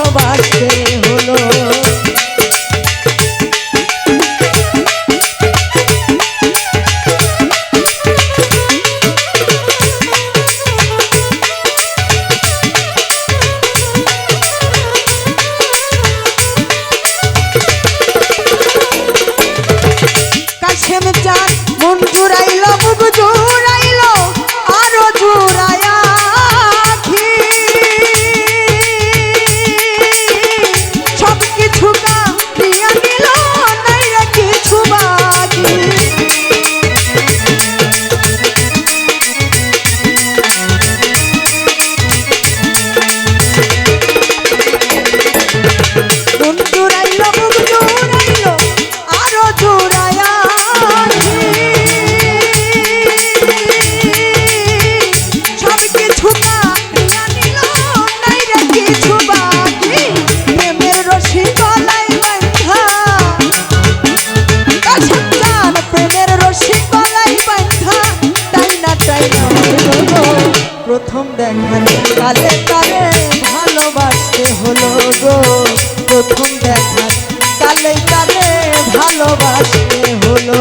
ভালোবাসতে হলো। কাশেম চাঁদ মন জুড়াইল বুক জুড়াইল আরো জুড়ায়া আখি, সব কিছু কাঁদিয়া নিল নাই রে কিছু বাকি। মন জুড়াইল বুক জুড়াইল আরো জুড়ায়া প্রথম দেখানে কালে কালে ভালোবাসতে হলো গো, প্রথম দেখার কালে কালে ভালোবাসতে হলো।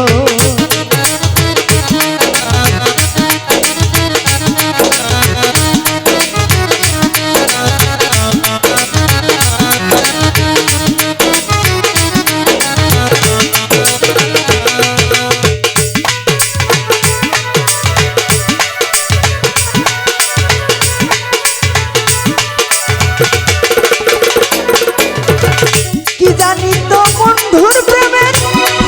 কি জানি তো বন্ধুর প্রেমে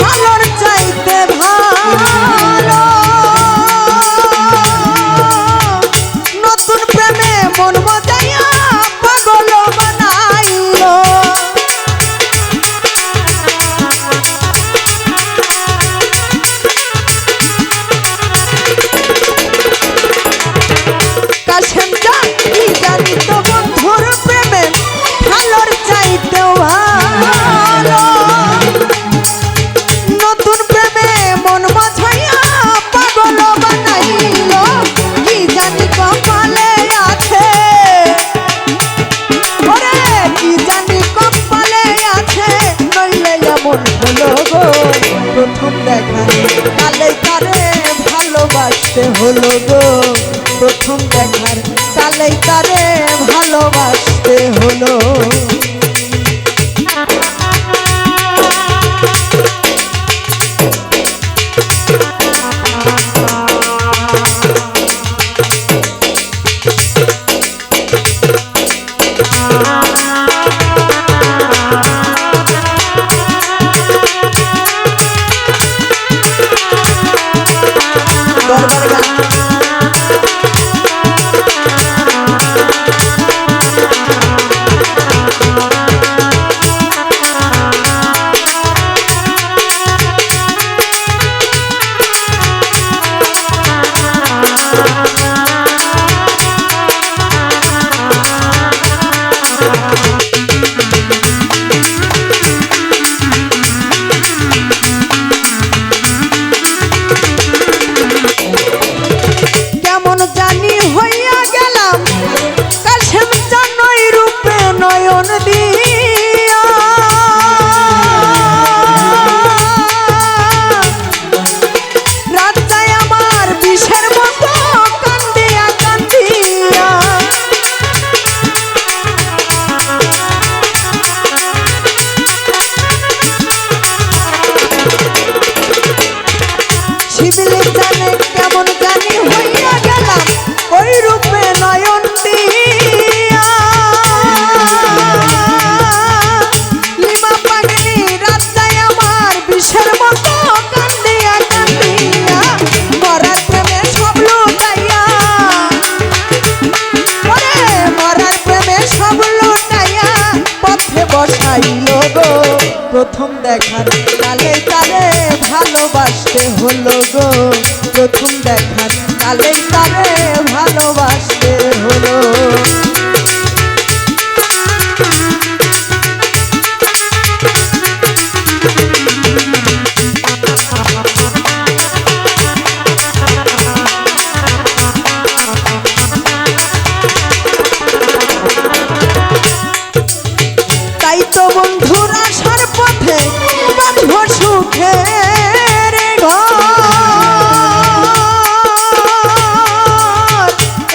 ভালোর চাইতে ভালো, নতুন প্রেমে মন মজাইয়া পাগল বানাইল। কাশেম চাঁদ কি জানি তো বন্ধুর প্রেমে ভালোর চাইতেও ভালো, নতুন প্রেমে মন মাঝাইয়া পাগল বানাইল। কি জানি কপালে আছে, ওরে কি জানি কপালে আছে, নইলে এমন হলো গো। প্রথম দেখায় কালে কারে ভালোবাসতে হলো গো, প্রথম দেখার কালে কারে ভালোবাসতে হলো। প্রথম দেখার কালে কালে ভালোবাসতে হলো গো, প্রথম দেখার কালে কালে ভালোবাসতে হলো। তো বন্ধুর আসার পথে বাঁধব সুখের ঘর।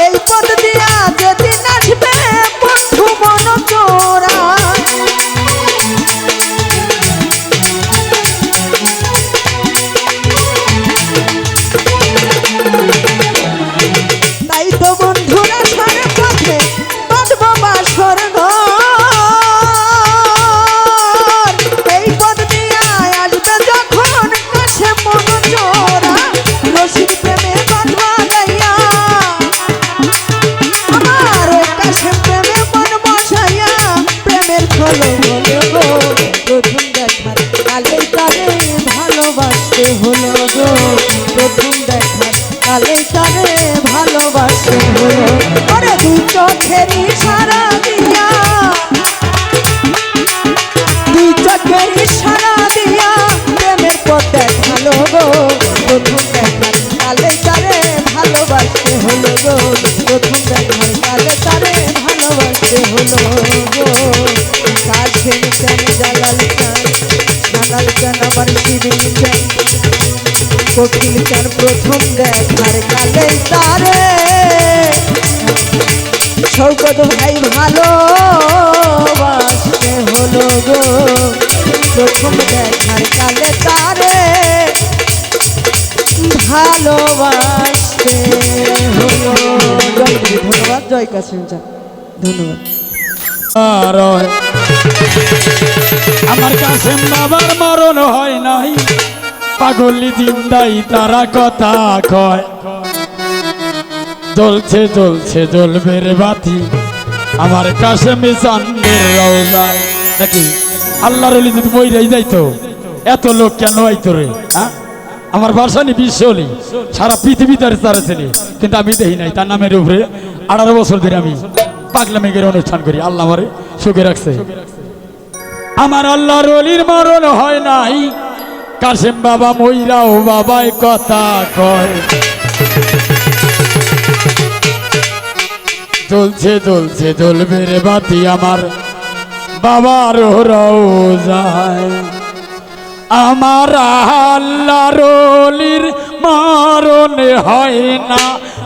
এই পথ দিয়া যেদিন আসবে বন্ধু মন তোরা, তাই তো বন্ধুর আসার পথে বাঁধব বাসর ঘর। এই পথ দিয়া আসবে যখন কাছে মন জোড়া, রশির প্রেমে বাঁধবা গাইয়া আমার কাছে প্রেমে মন বসাইয়া, প্রেমের খোলো বলে গো প্রথম দেখার কালেই তারে ভালোবাসতে হলো গো, প্রথম দেখার কালেই তারে ভালোবাসতে হলো। ওরে দুই চোখের ইশারা দিয়া, দুই চোখের ইশারা দিয়া প্রেমের পথ দেখালো গো, প্রথম দেখার কালেই তারে ভালোবাসতে হলো গো, প্রথম দেখার কালে তারে ভালোবাসতে হলো গো। কাশেম চান জালাল চান, জালাল চান আমার শিবির চান, কোকিল চান প্রথম দেখার কালেই তারে শৌকত ভাই ভালোবাসতে হলো গো, প্রথম দেখার কালে তারে ভালোবাসতে হলো। জয় গুরু, ধন্যবাদ। জয় কাশেম চান, ধন্যবাদ। আমার কাশেম বাবার মরণ হয় নাই, পাগলি জিন্দাই তারা কথা কয়। জ্বলছে জ্বলছে জ্বলবে রে বাতি আমার কাশেমে চান্দের রওজায়। নাকি আল্লাহর ওলি যদি মইরাই যাইতো এত লোক কেন আইতো রে? হ্যাঁ, আমার বাসানি বিশ্ব হলি সারা পৃথিবী তার চারেছেনি, কিন্তু আমি দেখি নাই। তার নামের উপরে 18 বছর ধরে আমি পাগলা মেঘের অনুষ্ঠান করি। আল্লাহ আমারে সুখে রাখছে। আমার আল্লাহর ওলির মরণ হয় নাই, কাশেম বাবা মইরাও বাবায় কথা কয়। জ্বলছে জ্বলছে জ্বলবে রে বাতি আমার বাবার রওজায়। আমার আল্লাহর ওলির মরণ হয় না,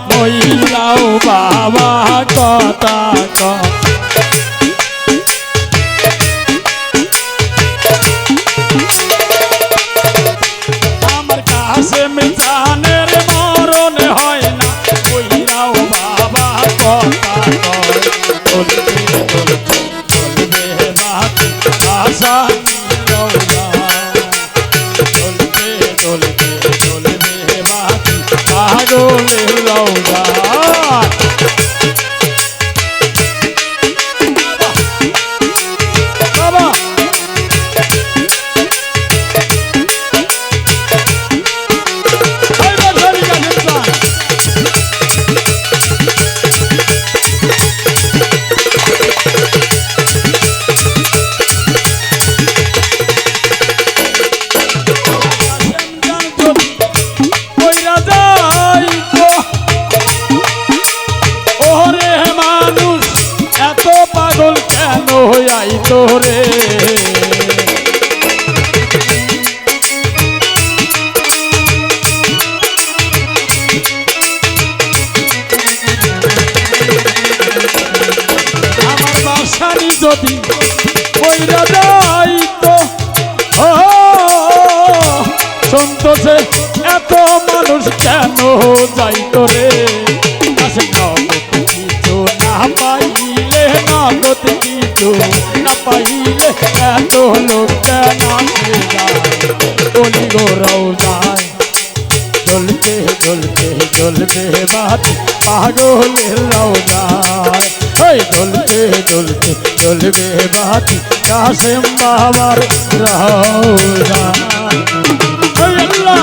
মইরাও বাবা কথা কয়। কাশেম চানের মরণ হয় না, মইরাও বাবা কথা কয়। জ্বলবে জ্বলবে জ্বলবে বাতি আসামি রওজায়, জ্বলবে জ্বলবে জ্বলবে বাতি পাগলের রওজায়। বাবা পাগল কেন হইয়াই তোরে? আমার বাসানি যদি মইরা যাইতো, ও সন্তোষে এত মানুষ কেন যাইতো রে? কিছু না পাইলে, নগদ কিছু না পাইলে এত লোক কেন আসে যায়? ওলি গো রওজায় জ্বলতে জ্বলতে জ্বলবে বাতি পাগলের রওজায়। ওই জ্বলতে জ্বলতে জ্বলবে বাতি কাশেম বাবার রওজায়। ওই আল্লাহ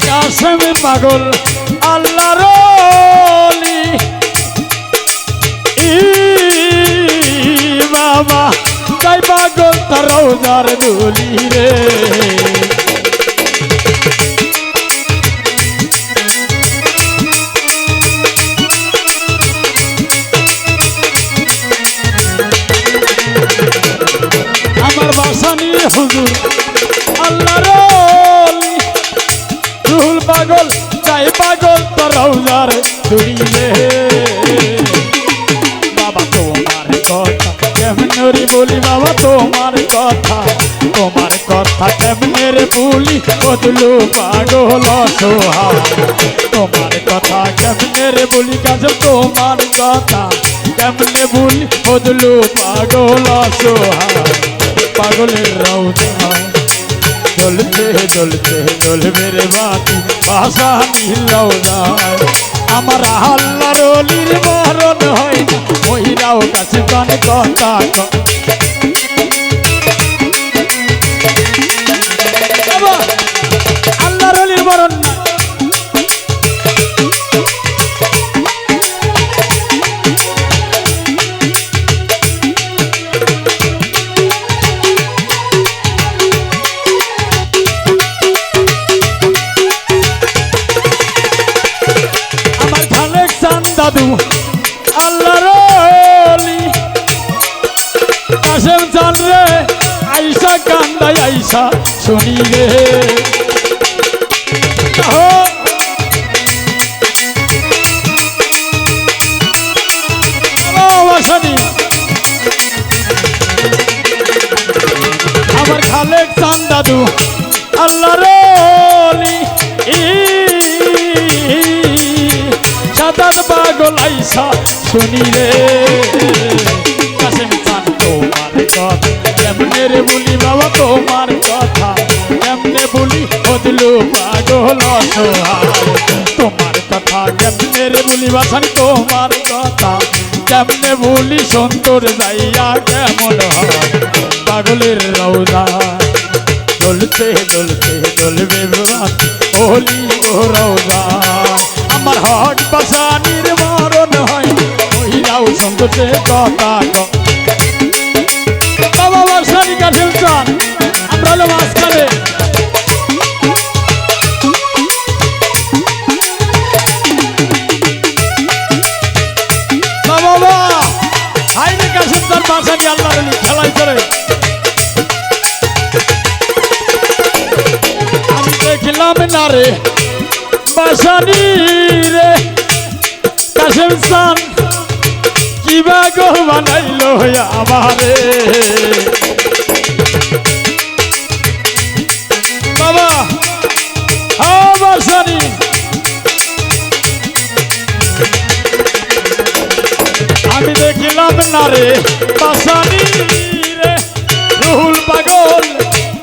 কাশেম পাগল আল্লাহর ওলি বাবা, তাই পাগল তার রওজার ধুলি রে। পাগল যাই পাগল তোর রওজার দুরিলে বাবা তোমার কথা কেমনে রে বলি বাবা তোমার কথা কেমনে রে বলি বদলু পাগল অসহায় তোমার কথা কেমনে রে বলি কাছে তোমার কথা কেমনে বলি বদলু পাগল অসহায় পাগলের রওজায় জ্বলতে জ্বলতে জ্বলবে রে বাতি ভাষা নীলাও যায় আমার আল্লাহর অলির মরণ হয় না মহিলাও কাছে কান কথা আল্লাহর অলির মরণ না দাদু আল্লাহর ওলি কাশেম চান রে আইসা কান্দাই আইসা শুনি রে আমার খালেক চান দাদু আল্লাহর ওলি সাদাত পাগল আইসা শুনি রে কাশেম চান তোমার কথা কেমনে রে বলি বাবা তোমার কথা কেমনে বলি বদলু পাগল অসহায় তোমার কথা কেমনে রে বলি বাসানি তোমার কথা কেমনে বলি সন্তর যাইয়া কেমন হয় পাগলের রওজায় জ্বলতে জ্বলতে জ্বলবে বাতি ওলি গো রওজায় আমার হক বাসানির মরণ হয় মহিলাও সন্তোষে কথা বাবা বাসানি কাশেম চান আমরা হলো মাঝখানে বাবা হাইনে কাশেম চান বাসানি আল্লাহ খেলাই করে আমি দেখলাম না রে বাসানি রে কাশেম চান কি পাগল বানাইলো আমারে বাবা হ্যাঁ বাসানি আমি দেখিলাম না রে বাসানি রে রুহুল পাগল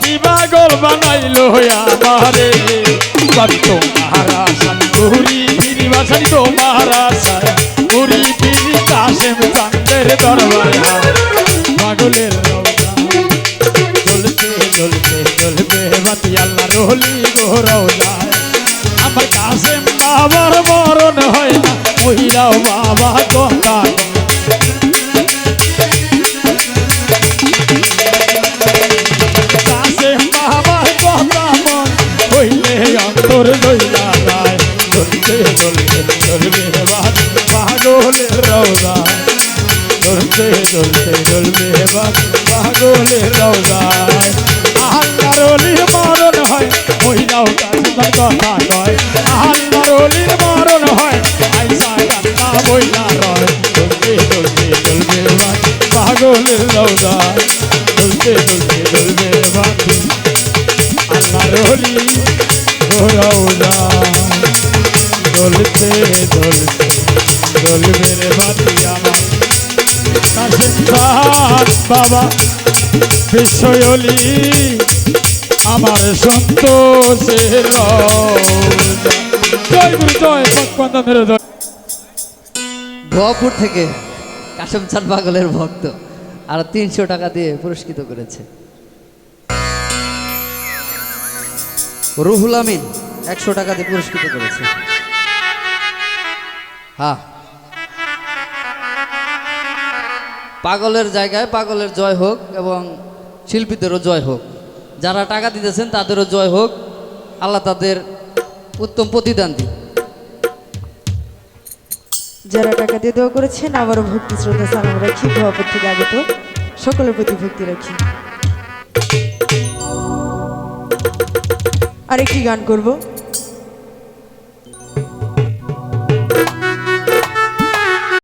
কি পাগল বানাইলো আমারে বাবি তোমার আশান ঘুরি ফিরি বাসানি তোমার আশায় ঘুরি ফিরি কাশেম চাঁদের দরবারে পাগলের রওজায় জ্বলতে জ্বলতে জ্বলবে বাতি আল্লাহর ওলি গো রওজায় আমার কাশেম বাবার মরণ হয় না মহিলাও বাবা কথা কাশেম বাবার কথা মন হইলে অন্তর দইলা যায় জ্বলতে জ্বলতে জ্বলবে বাতি পাগলের রওজায় জ্বলতে জ্বলতে জ্বলবে বাতি পাগলের রওজায় আল্লাহর ওলির মরণ হয় মহিলাও কাশেমের কথা কয় আল্লাহর ওলির মরণ হয় আইসা কান্না বইলা রয় জ্বলতে জ্বলতে জ্বলবে বাতি পাগলের রওজায় জ্বলতে জ্বলতে জ্বলবে বাতি আল্লাহর ওলি রওজায় জ্বলতে জ্বলতে জ্বলবে রে বাতি আমার কাশেম চান বাবা বিশ্বলি আমার সন্তোষের জয় গুরু জয় সৎপন্থের জয় ভবাপুর থেকে কাশেম চান পাগলের ভক্ত আর 300 টাকা দিয়ে পুরস্কৃত করেছে। রুহুল আমিন 100 টাকা দিয়ে পুরস্কৃত করেছে। হ্যাঁ, পাগলের জায়গায় পাগলের জয় হোক এবং শিল্পীদেরও জয় হোক, যারা টাকা দিতেছেন তাদেরও জয় হোক, আল্লাহ তাদের উত্তম প্রতিদান দিন। যারা টাকা দিয়ে দেওয়া করেছেন আবারও ভক্তি শ্রদ্ধা সালাম রাখি, ভবাপুর থেকে আগত সকলের প্রতি ভক্তি রাখি। আরেকটি গান করব।